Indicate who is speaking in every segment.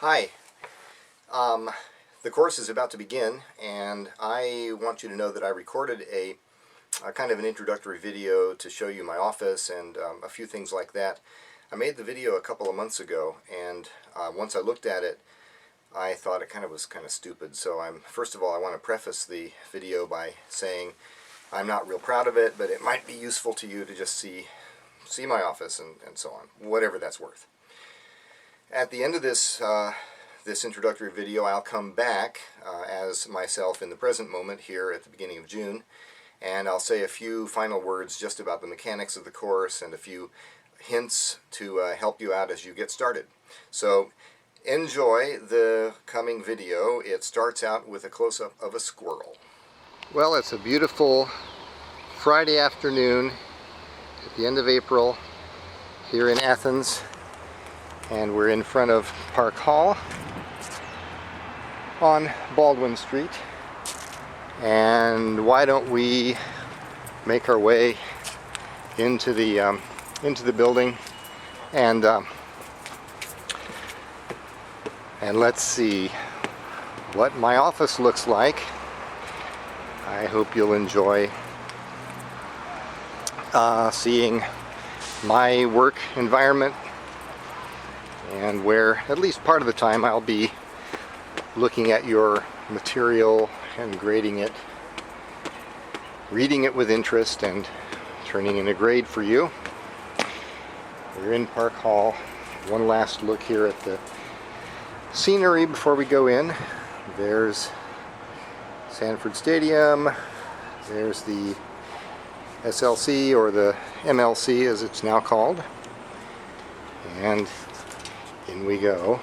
Speaker 1: Hi. The course is about to begin, and I want you to know that I recorded a kind of an introductory video to show you my office and a few things like that. I made the video a couple of months ago, and once I looked at it, I thought it was kind of stupid. So first of all, I want to preface the video by saying I'm not real proud of it, but it might be useful to you to just see my office and so on, whatever that's worth. At the end of this introductory video, I'll come back as myself in the present moment here at the beginning of June, and I'll say a few final words just about the mechanics of the course and a few hints to help you out as you get started. So enjoy the coming video. It starts out with a close-up of a squirrel. Well, it's a beautiful Friday afternoon at the end of April here in Athens, and we're in front of Park Hall on Baldwin Street. And why don't we make our way into the building and let's see what my office looks like. I hope you'll enjoy seeing my work environment, and where at least part of the time I'll be looking at your material and grading it, reading it with interest, and turning in a grade for you. We're in Park Hall. One last look here at the scenery before we go in. There's Sanford Stadium. There's the SLC, or the MLC as it's now called. And in we go.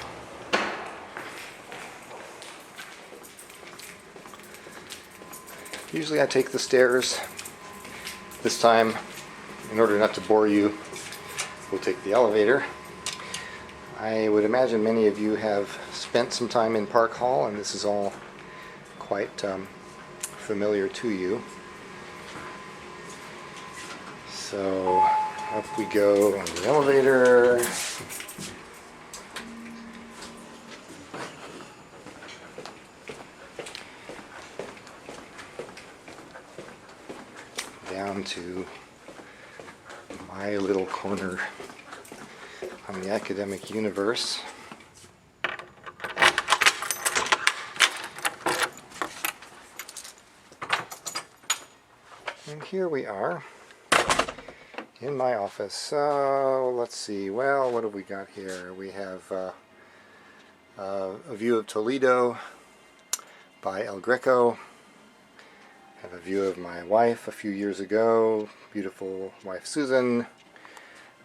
Speaker 1: Usually I take the stairs. This time, in order not to bore you, we'll take the elevator. I would imagine many of you have spent some time in Park Hall, and this is all quite familiar to you. So up we go on the elevator. Down to my little corner on the academic universe. And here we are in my office. So let's see, well, what have we got here? We have a view of Toledo by El Greco. I have a view of my wife a few years ago, beautiful wife Susan.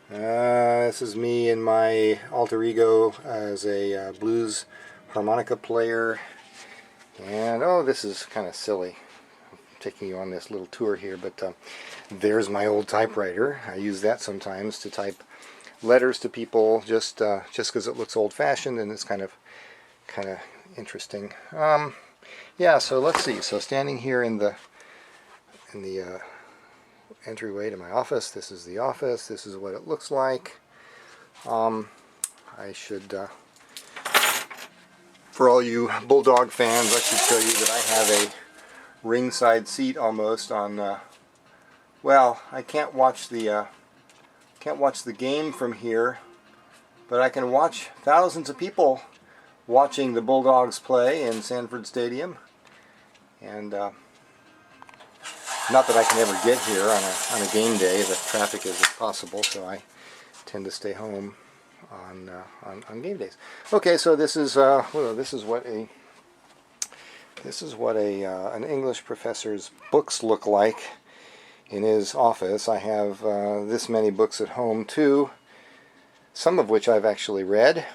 Speaker 1: This is me in my alter ego as a blues harmonica player. And oh, this is kind of silly, I'm taking you on this little tour here, but there's my old typewriter. I use that sometimes to type letters to people, just because it looks old-fashioned and it's kind of interesting. Yeah, so let's see. So standing here in the entryway to my office, this is the office. This is what it looks like. I should, for all you Bulldog fans, I should show you that I have a ringside seat almost on. Well, I can't watch the game from here, but I can watch thousands of people watching the Bulldogs play in Sanford Stadium. And not that I can ever get here on a game day. The traffic is impossible, so I tend to stay home on game days. Okay, so this is what an English professor's books look like in his office. I have this many books at home too, some of which I've actually read,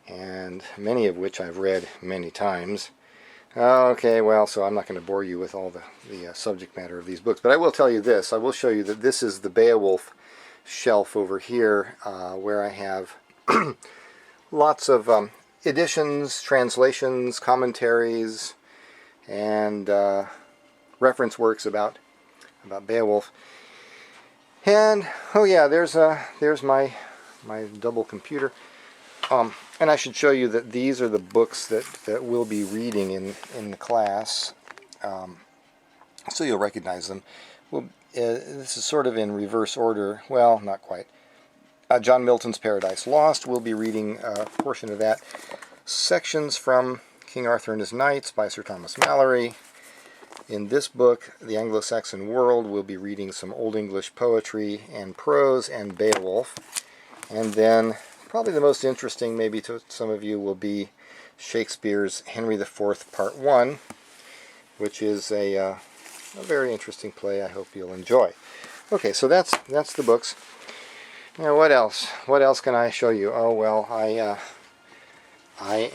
Speaker 1: and many of which I've read many times. Okay, well, so I'm not going to bore you with all the subject matter of these books, but I will tell you this. I will show you that this is the Beowulf shelf over here, where I have lots of editions, translations, commentaries, and reference works about Beowulf. And oh yeah, there's my double computer. And I should show you that these are the books that we'll be reading in the class, so you'll recognize them. This is sort of in reverse order. Well, not quite. John Milton's Paradise Lost. We'll be reading a portion of that. Sections from King Arthur and His Knights by Sir Thomas Malory. In this book, The Anglo-Saxon World, we'll be reading some Old English poetry and prose and Beowulf. And then, probably the most interesting, maybe to some of you, will be Shakespeare's Henry IV, Part 1, which is a very interesting play I hope you'll enjoy. Okay, so that's the books. Now, what else? What else can I show you? Oh, well, I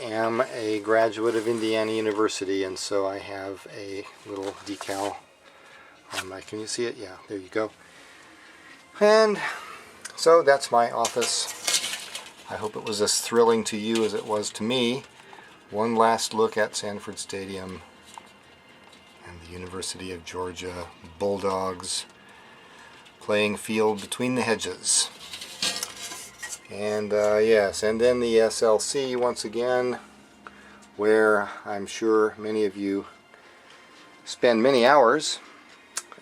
Speaker 1: am a graduate of Indiana University, and so I have a little decal on my, can you see it? Yeah, there you go. And so that's my office. I hope it was as thrilling to you as it was to me. One last look at Sanford Stadium and the University of Georgia Bulldogs playing field between the hedges. And yes, and then the SLC once again, where I'm sure many of you spend many hours,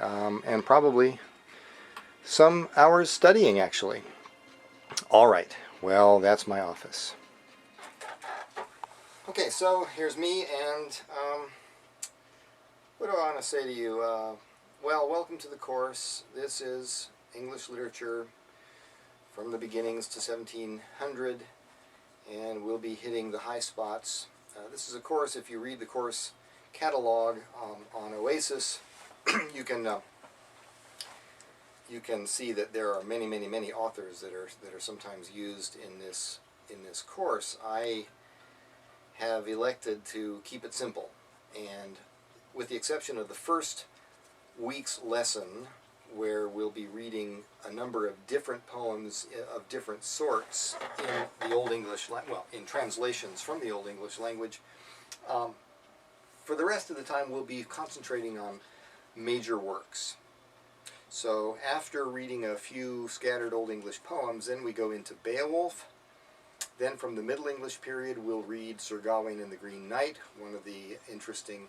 Speaker 1: and probably some hours studying actually. All right, well, that's my office. Okay, so here's me, and what do I want to say to you? Well, welcome to the course. This is English literature from the beginnings to 1700, and we'll be hitting the high spots. This is a course, if you read the course catalog on Oasis, you can see that there are many authors that are sometimes used in this course. I have elected to keep it simple, and with the exception of the first week's lesson, where we'll be reading a number of different poems of different sorts in the Old English, well, in translations from the Old English language. For the rest of the time, we'll be concentrating on major works. So after reading a few scattered Old English poems, then we go into Beowulf. Then from the Middle English period, we'll read Sir Gawain and the Green Knight, one of the interesting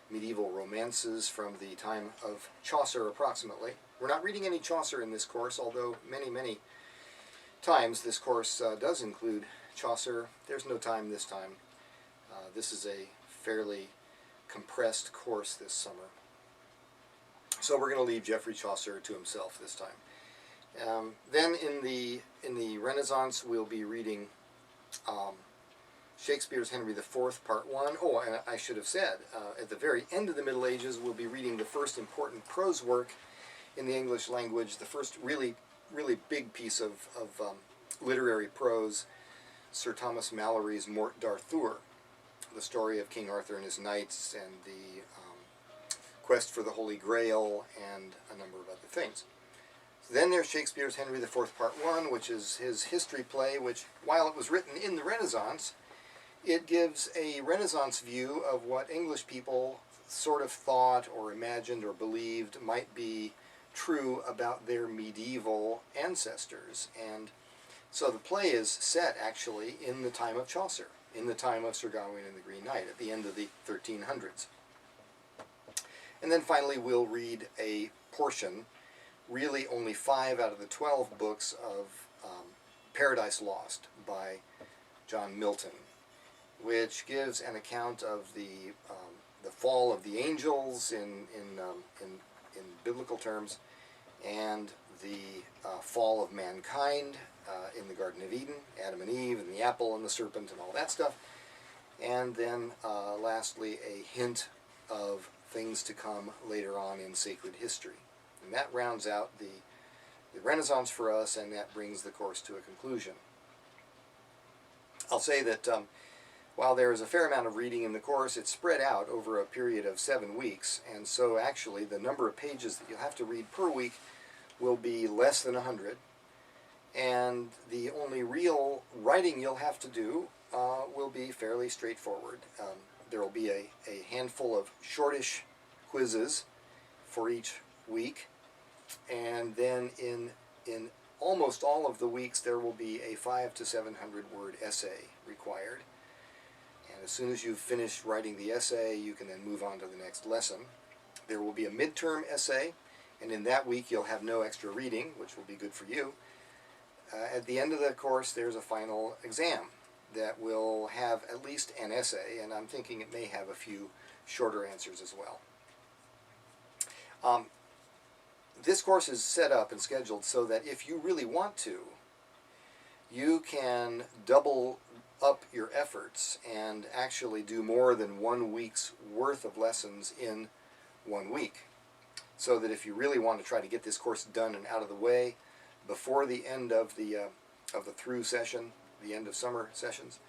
Speaker 1: medieval romances from the time of Chaucer approximately. We're not reading any Chaucer in this course, although many times this course does include Chaucer. There's no time this time. This is a fairly compressed course this summer. So we're going to leave Geoffrey Chaucer to himself this time. Then in the Renaissance, we'll be reading Shakespeare's Henry IV, Part 1. Oh, and I should have said, at the very end of the Middle Ages, we'll be reading the first important prose work in the English language, the first really big piece of literary prose, Sir Thomas Malory's Morte d'Arthur, the story of King Arthur and his knights, and the quest for the Holy Grail, and a number of other things. Then there's Shakespeare's Henry IV, Part 1, which is his history play, which, while it was written in the Renaissance, it gives a Renaissance view of what English people sort of thought or imagined or believed might be true about their medieval ancestors. And so the play is set actually in the time of Chaucer, in the time of Sir Gawain and the Green Knight, at the end of the 1300s. And then finally we'll read a portion, really only 5 out of the 12 books of Paradise Lost by John Milton, which gives an account of the fall of the angels in biblical terms, and the fall of mankind in the Garden of Eden, Adam and Eve, and the apple and the serpent and all that stuff. And then lastly, a hint of things to come later on in sacred history. And that rounds out the Renaissance for us, and that brings the course to a conclusion. I'll say that while there is a fair amount of reading in the course, it's spread out over a period of 7 weeks, and so actually the number of pages that you'll have to read per week will be less than 100, and the only real writing you'll have to do will be fairly straightforward. There will be a handful of shortish quizzes for each week, and then in almost all of the weeks there will be a 500 to 700 word essay required. And as soon as you've finished writing the essay, you can then move on to the next lesson. There will be a midterm essay, and in that week you'll have no extra reading, which will be good for you. At the end of the course, there's a final exam that will have at least an essay, and I'm thinking it may have a few shorter answers as well. This course is set up and scheduled so that if you really want to, you can double up your efforts and actually do more than 1 week's worth of lessons in 1 week. So that if you really want to try to get this course done and out of the way before the end of the through session, the end of summer sessions,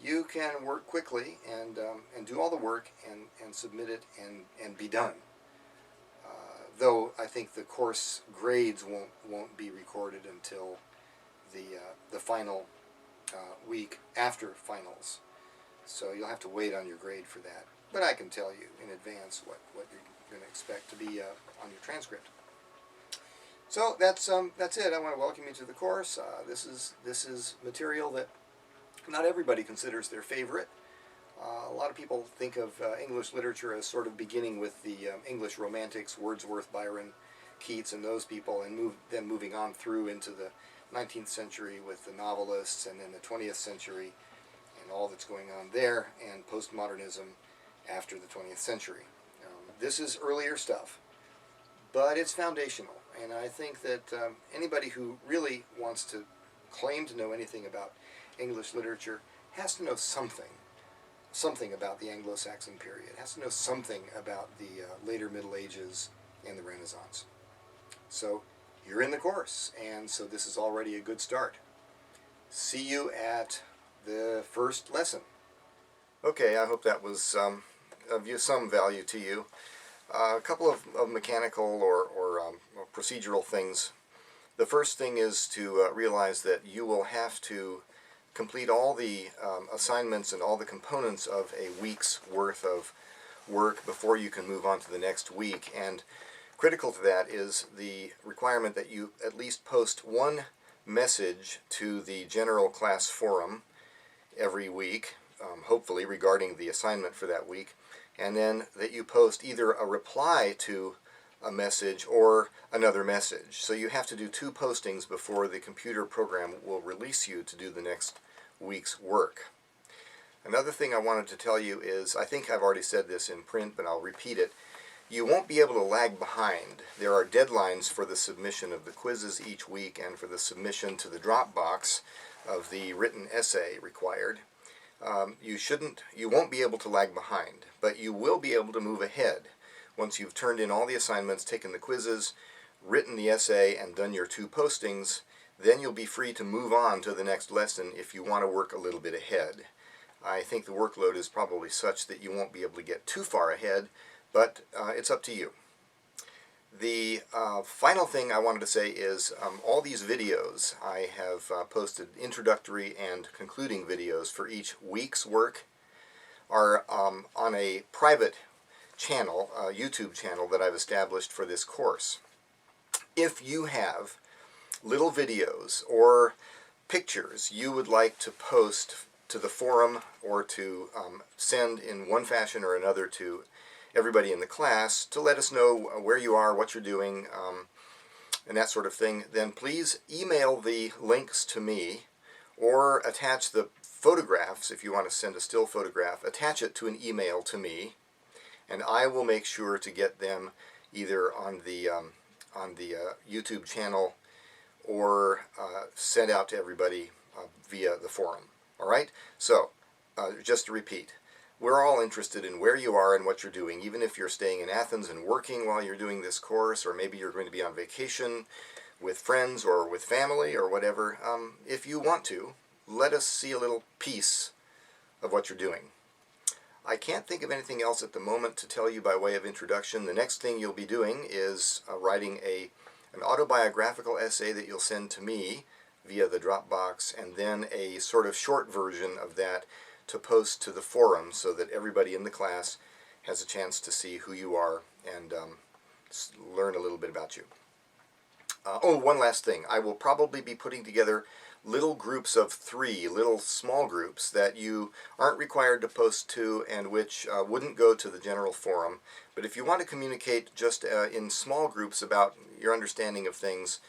Speaker 1: you can work quickly and do all the work and submit it and be done. Though I think the course grades won't be recorded until the final week after finals. So you'll have to wait on your grade for that. But I can tell you in advance what you're going to expect to be on your transcript. So that's it. I want to welcome you to the course. This is material that not everybody considers their favorite. A lot of people think of English literature as sort of beginning with the English Romantics, Wordsworth, Byron, Keats, and those people, and then moving on through into the 19th century with the novelists, and then the 20th century and all that's going on there, and postmodernism after the 20th century. This is earlier stuff, but it's foundational, and I think that anybody who really wants to claim to know anything about English literature has to know something about the Anglo-Saxon period, has to know something about the later Middle Ages and the Renaissance. So you're in the course, and so this is already a good start. See you at the first lesson. Okay, I hope that was of some value to you. A couple of mechanical or procedural things. The first thing is to realize that you will have to complete all the assignments and all the components of a week's worth of work before you can move on to the next week. And critical to that is the requirement that you at least post one message to the general class forum every week, hopefully regarding the assignment for that week, and then that you post either a reply to a message or another message. So you have to do 2 postings before the computer program will release you to do the next week's work. Another thing I wanted to tell you is, I think I've already said this in print, but I'll repeat it. You won't be able to lag behind. There are deadlines for the submission of the quizzes each week and for the submission to the Dropbox of the written essay required. You won't be able to lag behind, but you will be able to move ahead. Once you've turned in all the assignments, taken the quizzes, written the essay, and done your 2 postings, then you'll be free to move on to the next lesson if you want to work a little bit ahead. I think the workload is probably such that you won't be able to get too far ahead, but it's up to you. The final thing I wanted to say is all these videos, I have posted introductory and concluding videos for each week's work, are on a private channel, a YouTube channel that I've established for this course. If you have little videos or pictures you would like to post to the forum or to send in one fashion or another to everybody in the class to let us know where you are, what you're doing, and that sort of thing, then please email the links to me or attach the photographs. If you want to send a still photograph, attach it to an email to me, and I will make sure to get them either on the YouTube channel or sent out to everybody via the forum. All right? So, just to repeat, we're all interested in where you are and what you're doing, even if you're staying in Athens and working while you're doing this course, or maybe you're going to be on vacation with friends or with family or whatever. If you want to, let us see a little piece of what you're doing. I can't think of anything else at the moment to tell you by way of introduction. The next thing you'll be doing is writing an autobiographical essay that you'll send to me via the Dropbox, and then a sort of short version of that to post to the forum so that everybody in the class has a chance to see who you are and learn a little bit about you. Oh, one last thing. I will probably be putting together little groups of 3, little small groups that you aren't required to post to and which wouldn't go to the general forum. But if you want to communicate just in small groups about your understanding of things,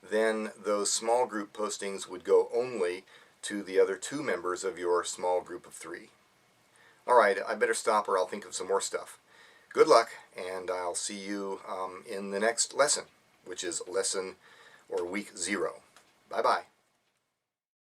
Speaker 1: then those small group postings would go only to the other 2 members of your small group of 3. Alright, I better stop or I'll think of some more stuff. Good luck, and I'll see you in the next lesson, which is lesson or week 0. Bye-bye.